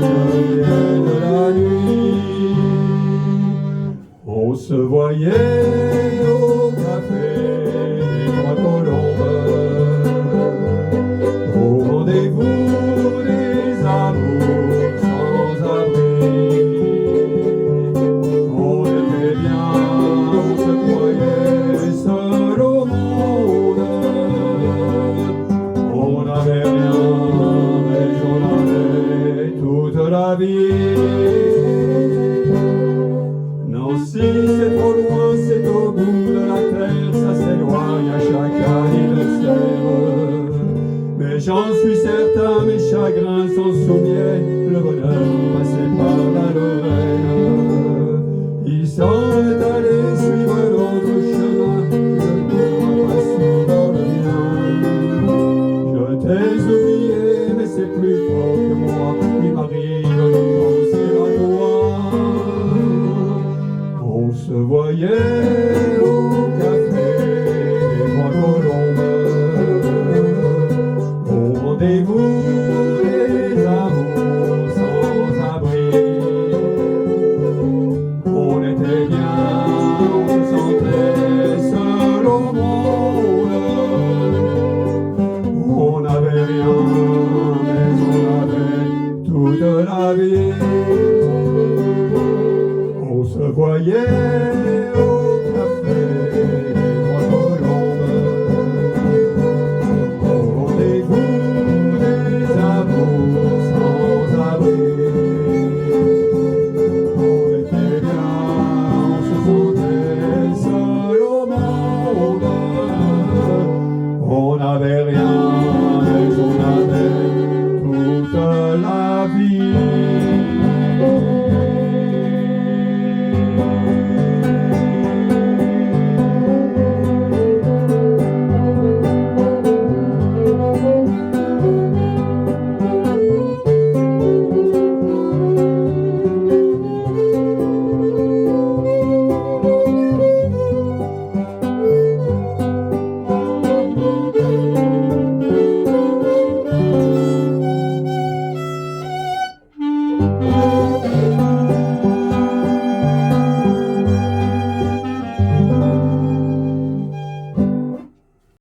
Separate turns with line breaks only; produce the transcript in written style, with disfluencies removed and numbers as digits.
que de la nuit. On se voyait au café des Trois Colombes, au rendez-vous des amours sans abri. On était bien, on se croyait seul au monde. On n'avait rien, mais j'en avais toute la vie. Nancy, c'est trop loin, c'est au bout de la terre, ça s'éloigne à chaque anniversaire. Mais j'en suis certain, mes chagrins s'en souviennent, le bonheur passait par la Lorraine. Il s'en est allé suivre l'autre chemin, je ne vois pas suivre le mien. Je t'ai oublié, mais c'est plus fort que moi, il m'arrive de penser à toi. On se voyait au café des Trois Colombes, au rendez-vous des amours sans abri. On était bien, on se sentait seul au monde. On n'avait rien, mais on avait toute la vie. On se voyait